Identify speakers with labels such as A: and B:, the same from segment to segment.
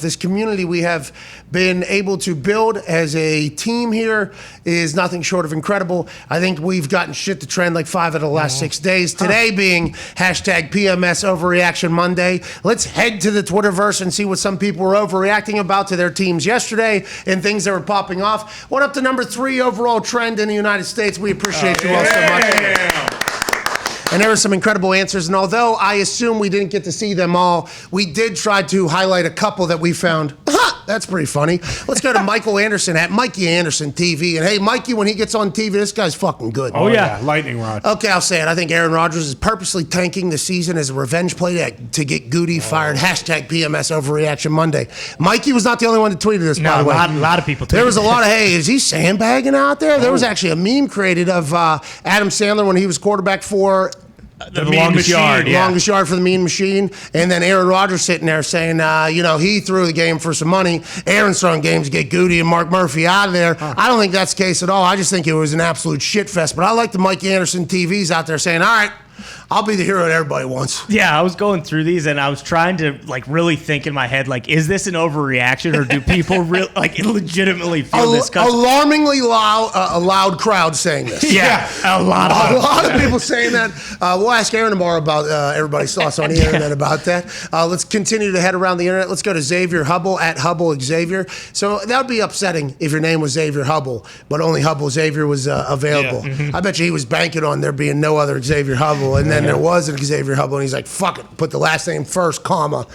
A: This community we have been able to build as a team here is nothing short of incredible. I think we've gotten shit to trend like 5 of the last 6 days. Today being hashtag PMS Overreaction Monday. Let's head to the Twitterverse and see what some people were overreacting about to their teams yesterday and things that were popping off. What up to number 3 overall trend in the United States? We appreciate you all so much. And there were some incredible answers. And although I assume we didn't get to see them all, we did try to highlight a couple that we found. That's pretty funny. Let's go to Michael Anderson at Mikey Anderson TV. And hey, Mikey, when he gets on TV, this guy's fucking good.
B: Oh, yeah. Lightning rod.
A: Okay, I'll say it. I think Aaron Rodgers is purposely tanking the season as a revenge play to get Goody fired. Hashtag PMS Overreaction Monday. Mikey was not the only one that tweeted this, by the way.
B: A lot of people tweeted.
A: There was a lot of, hey, is he sandbagging out there? There was actually a meme created of Adam Sandler when he was quarterback for
B: the longest yard. Yeah.
A: Longest yard for the Mean Machine. And then Aaron Rodgers sitting there saying, he threw the game for some money. Aaron's throwing games to get Goody and Mark Murphy out of there. I don't think that's the case at all. I just think it was an absolute shit fest. But I like the Mike Anderson TVs out there saying, all right, I'll be the hero that everybody wants.
C: Yeah, I was going through these and I was trying to really think in my head, is this an overreaction or do people legitimately feel this?
A: Alarmingly loud crowd saying this.
C: Yeah, a lot
A: of people saying that. We'll ask Aaron tomorrow about everybody's thoughts on the internet about that. Let's continue to head around the internet. Let's go to Xavier Hubble at Hubble Xavier. So that would be upsetting if your name was Xavier Hubble, but only Hubble Xavier was available. Yeah. I bet you he was banking on there being no other Xavier Hubble. And then there was an Xavier Hubble, and he's like, fuck it, put the last name first, comma,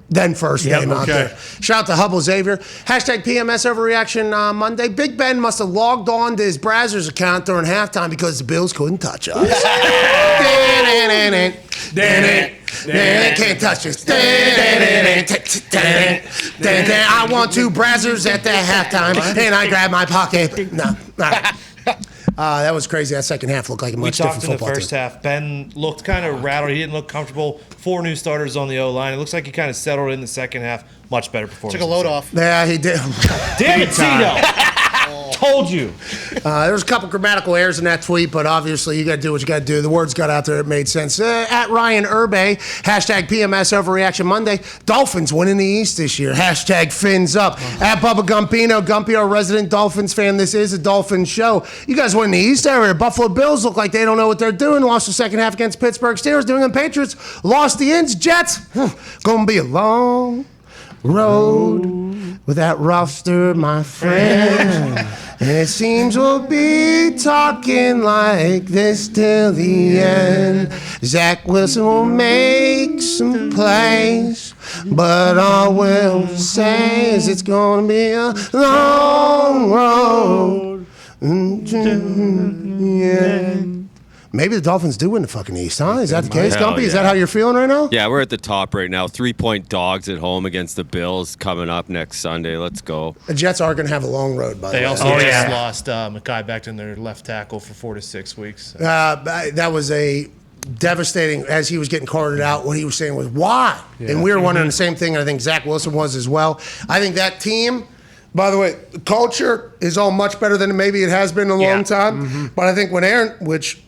A: then first name out there. Shout out to Hubble Xavier. Hashtag PMS Overreaction Monday. Big Ben must have logged on to his Brazzers account during halftime because the Bills couldn't touch us. Can't touch us. I want 2 Brazzers at the halftime, and I grab my pocket. No, all right. That was crazy. That second half looked like a much different football team.
D: We talked in the first half. Ben looked kind of rattled. He didn't look comfortable. 4 new starters on the O-line. It looks like he kind of settled in the second half. Much better performance.
E: Took a load off.
A: Yeah, he did.
D: Damn it, Tito. Told you.
A: There was a couple grammatical errors in that tweet, but obviously you got to do what you got to do. The words got out there. It made sense. At Ryan Urbe, hashtag PMS Overreaction Monday. Dolphins winning the East this year. Hashtag fins up. At Bubba Gumpino, Gumpy, our resident Dolphins fan. This is a Dolphins show. You guys win the East area. Buffalo Bills look like they don't know what they're doing. Lost the second half against Pittsburgh Steelers. New England Patriots lost the ends. Jets. Gonna be a long road with that roster, my friend. And it seems we'll be talking like this till the end. Zach Wilson will make some plays, but all we'll say is it's gonna be a long road. Yeah. Maybe the Dolphins do win the fucking East, huh? Is that the case, Gumpy? Is that how you're feeling right now?
F: Yeah, we're at the top right now. 3-point dogs at home against the Bills coming up next Sunday. Let's go.
A: The Jets are going to have a long road, by the way.
D: They also just lost Mekhi Becton, their left tackle, for 4 to 6 weeks. So.
A: That was a devastating, as he was getting carted out, what he was saying was, why? Yeah. And we were wondering the same thing, and I think Zach Wilson was as well. I think that team, by the way, the culture is all much better than maybe it has been in a long time. But I think when Aaron, which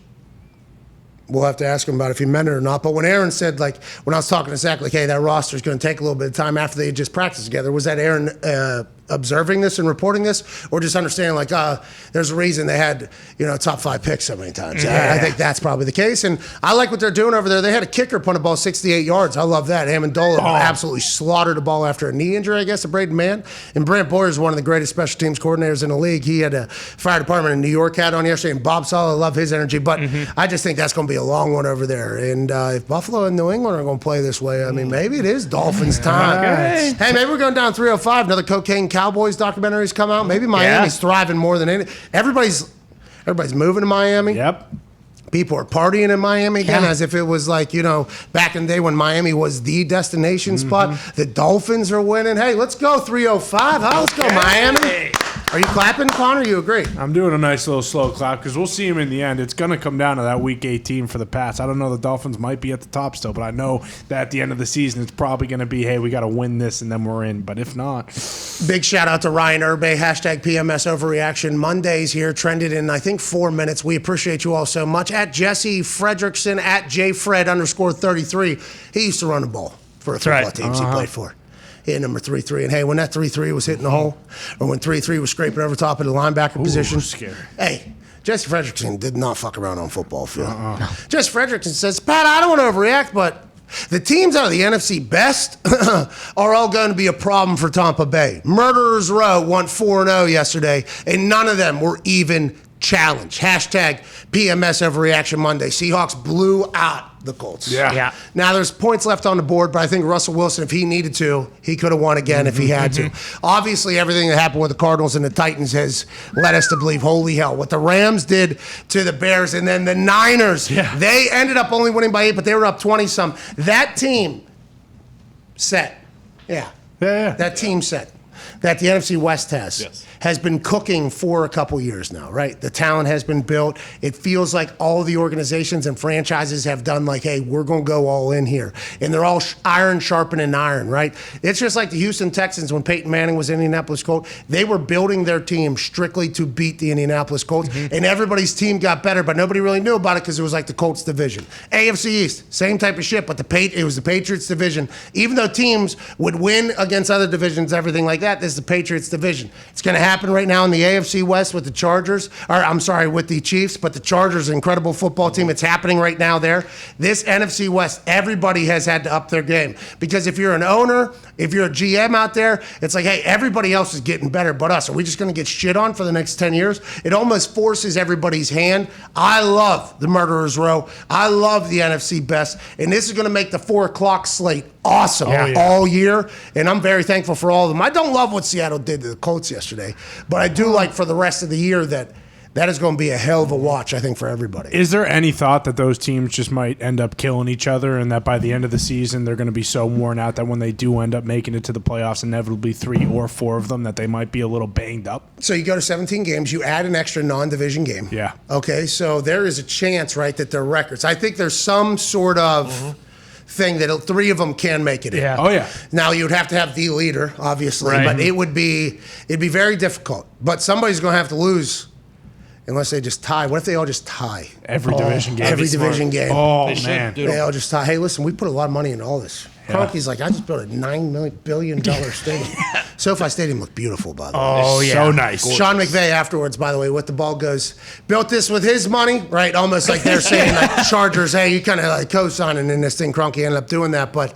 A: we'll have to ask him about if he meant it or not. But when Aaron said, when I was talking to Zach, hey, that roster is going to take a little bit of time after they had just practiced together, was that Aaron observing this and reporting this, or just understanding, there's a reason they had, top 5 picks so many times? Yeah. I think that's probably the case. And I like what they're doing over there. They had a kicker punt a ball 68 yards. I love that. Amendola absolutely slaughtered the ball after a knee injury, I guess, to Braden Mann. And Brant Boyer is one of the greatest special teams coordinators in the league. He had a fire department in New York hat on yesterday, and Bob Sala, I love his energy. But I just think that's going to be a long one over there. And if Buffalo and New England are going to play this way, maybe it is Dolphins time. Okay. Hey, maybe we're going down 305. Another Cocaine Cowboys documentary's come out. Maybe Miami's thriving more than any. Everybody's moving to Miami.
B: Yep.
A: People are partying in Miami again as if it was back in the day when Miami was the destination spot. The Dolphins are winning. Hey, let's go 305. Let's go Miami. Are you clapping, Connor? You agree?
B: I'm doing a nice little slow clap because we'll see him in the end. It's going to come down to that Week 18 for the Pats. I don't know. The Dolphins might be at the top still, but I know that at the end of the season, it's probably going to be, hey, we got to win this, and then we're in. But if not...
A: Big shout out to Ryan Urbe. Hashtag PMS Overreaction. Mondays here trended in, I think, 4 minutes. We appreciate you all so much. At Jesse Fredrickson, at JFred_33. He used to run the ball for a football teams he played for. hitting number 3-3. And hey, when that 3-3 was hitting the hole, or when 3-3 was scraping over top of the linebacker position,
B: scary.
A: Hey, Jesse Fredrickson did not fuck around on football field. Jesse Fredrickson says, Pat, I don't want to overreact, but the teams out of the NFC best are all going to be a problem for Tampa Bay. Murderers Row went 4-0 yesterday, and none of them were even challenged. Hashtag PMS Overreaction Monday. Seahawks blew out the Colts.
C: Yeah.
A: Now, there's points left on the board, but I think Russell Wilson, if he needed to, he could have won again if he had to. Obviously, everything that happened with the Cardinals and the Titans has led us to believe, holy hell, what the Rams did to the Bears and then the Niners, they ended up only winning by 8, but they were up 20-some. That team set. Yeah. That team set that the NFC West has been cooking for a couple years now, right? The talent has been built. It feels like all the organizations and franchises have done like, hey, we're going to go all in here. And they're all iron sharpening iron, right? It's just like the Houston Texans when Peyton Manning was Indianapolis Colts. They were building their team strictly to beat the Indianapolis Colts. And everybody's team got better, but nobody really knew about it because it was like the Colts division. AFC East, same type of shit, but it was the Patriots division. Even though teams would win against other divisions, everything like that, this is the Patriots division. It's going to happen right now in the AFC West with the with the Chiefs, but the Chargers, an incredible football team. It's happening right now there. This NFC West, everybody has had to up their game because if you're an owner, if you're a GM out there, it's like, hey, everybody else is getting better but us. Are we just going to get shit on for the next 10 years? It almost forces everybody's hand. I love the Murderers Row. I love the NFC best, and this is going to make the 4 o'clock slate awesome all year, and I'm very thankful for all of them. I don't love what Seattle did to the Colts yesterday, but I do like for the rest of the year that is going to be a hell of a watch, I think, for everybody.
B: Is there any thought that those teams just might end up killing each other and that by the end of the season they're going to be so worn out that when they do end up making it to the playoffs, inevitably 3 or 4 of them, that they might be a little banged up?
A: So you go to 17 games, you add an extra non-division game.
B: Yeah.
A: Okay, so there is a chance, right, that their records. I think there's some sort of thing that 3 of them can make it in.
C: Yeah.
B: Oh, yeah.
A: Now you would have to have the leader, obviously,
C: Right.
A: but it'd be very difficult. But somebody's going to have to lose unless they just tie. What if they all just tie?
B: Every division game.
A: Every division game.
B: Oh,
D: They should
B: man.
D: do it.
A: They all just tie. Hey, listen, we put a lot of money into all this. Kroenke's like, I just built a $9 billion stadium. SoFi Stadium looked beautiful, by the way.
C: Oh, yeah.
B: So nice.
A: Sean McVay afterwards, by the way, with the ball goes, built this with his money, right? Almost like they're saying, like, Chargers, hey, you kind of like co-signing in this thing. Kroenke ended up doing that, but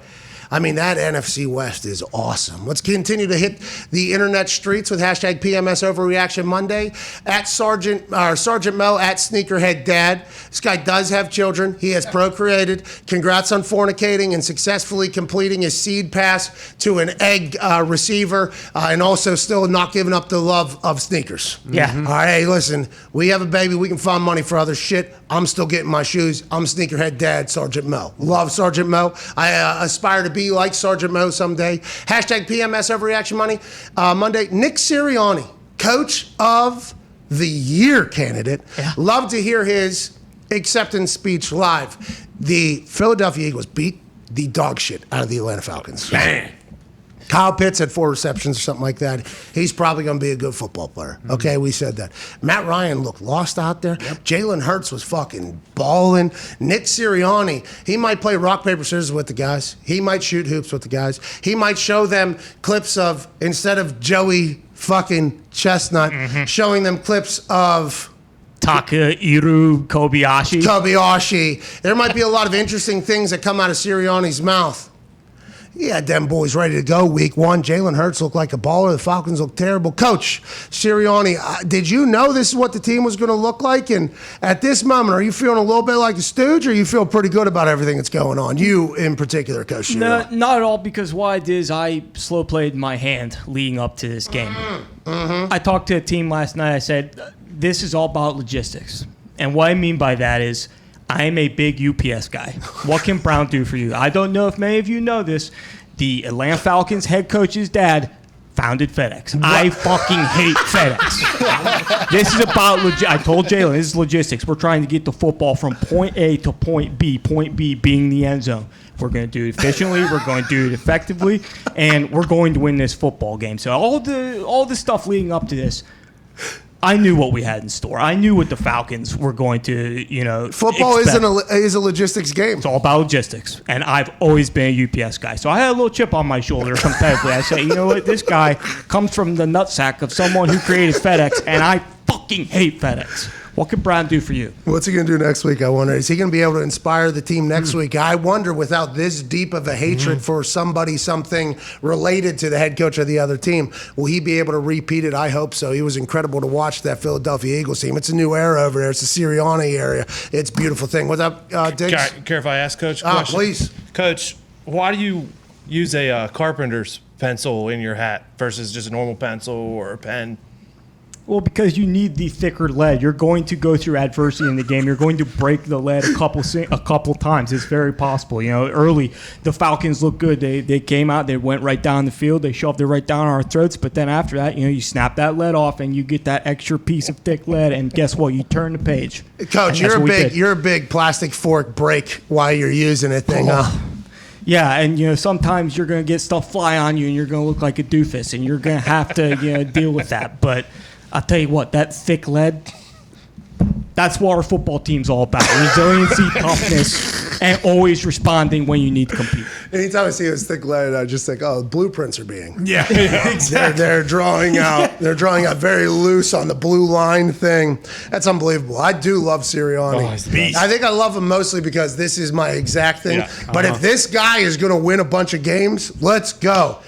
A: I mean, that NFC West is awesome. Let's continue to hit the internet streets with hashtag PMS Overreaction Monday. At Sergeant Mo, at Sneakerhead Dad. This guy does have children. He has procreated. Congrats on fornicating and successfully completing his seed pass to an egg receiver, and also still not giving up the love of sneakers.
C: Yeah.
A: All right, hey, listen, we have a baby. We can find money for other shit. I'm still getting my shoes. I'm Sneakerhead Dad, Sergeant Mo. Love Sergeant Mo. I aspire to be like Sergeant Mo someday. Hashtag PMS Overreaction Monday. Nick Sirianni, Coach of the Year candidate.
C: Yeah.
A: Love to hear his acceptance speech live. The Philadelphia Eagles beat the dog shit out of the Atlanta Falcons.
B: Man.
A: Kyle Pitts had 4 receptions or something like that. He's probably going to be a good football player. Okay, we said that. Matt Ryan looked lost out there. Jalen Hurts was fucking balling. Nick Sirianni, he might play rock, paper, scissors with the guys. He might shoot hoops with the guys. He might show them clips of, instead of Joey fucking Chestnut, showing them clips of
C: Takairu
A: Kobayashi. There might be a lot of interesting things that come out of Sirianni's mouth. He had them boys ready to go week 1. Jalen Hurts looked like a baller. The Falcons looked terrible. Coach Sirianni, did you know this is what the team was going to look like? And at this moment, are you feeling a little bit like a stooge, or you feel pretty good about everything that's going on? You in particular, Coach Sirianni.
E: No, not at all, because what I did is I slow played my hand leading up to this game. I talked to a team last night. I said, this is all about logistics. And what I mean by that is, I am a big UPS guy. What can Brown do for you? I don't know if many of you know this. The Atlanta Falcons head coach's dad founded FedEx. I fucking hate FedEx. This is about I told Jalen, this is logistics. We're trying to get the football from point A to point B being the end zone. We're going to do it efficiently. We're going to do it effectively, and we're going to win this football game. So all the stuff leading up to this, I knew what we had in store. I knew what the Falcons were going to,
A: Football
E: expect.
A: is a logistics game.
E: It's all about logistics, and I've always been a UPS guy. So I had a little chip on my shoulder competitively. I said, you know what? This guy comes from the nutsack of someone who created FedEx, and I fucking hate FedEx. What can Brown do for you?
A: What's he going to do next week, I wonder? Is he going to be able to inspire the team next week? I wonder, without this deep of a hatred for something related to the head coach of the other team, will he be able to repeat it? I hope so. He was incredible to watch, that Philadelphia Eagles team. It's a new era over there. It's the Sirianni area. It's a beautiful thing. What's up, Diggs?
D: Care if I ask Coach a question?
A: Please.
D: Coach, why do you use a carpenter's pencil in your hat versus just a normal pencil or a pen?
E: Well, because you need the thicker lead. You're going to go through adversity in the game. You're going to break the lead a couple times. It's very possible. Early the Falcons looked good. They came out. They went right down the field. They shoved it right down our throats. But then after that, you snap that lead off and you get that extra piece of thick lead. And guess what? You turn the page.
A: Coach, you're a big plastic fork break while you're using it thing, huh?
E: Yeah, and sometimes you're going to get stuff fly on you, and you're going to look like a doofus, and you're going to have to deal with that. But I'll tell you what, that thick lead, that's what our football team's all about. Resiliency, toughness, and always responding when you need to compete.
A: Anytime I see this thick lead, I just think, blueprints are being.
B: Yeah, exactly.
A: They're drawing out. They're drawing out very loose on the blue line thing. That's unbelievable. I do love Sirianni.
D: he's the best.
A: I think I love him mostly because this is my exact thing.
D: Yeah.
A: But if this guy is going to win a bunch of games, let's go.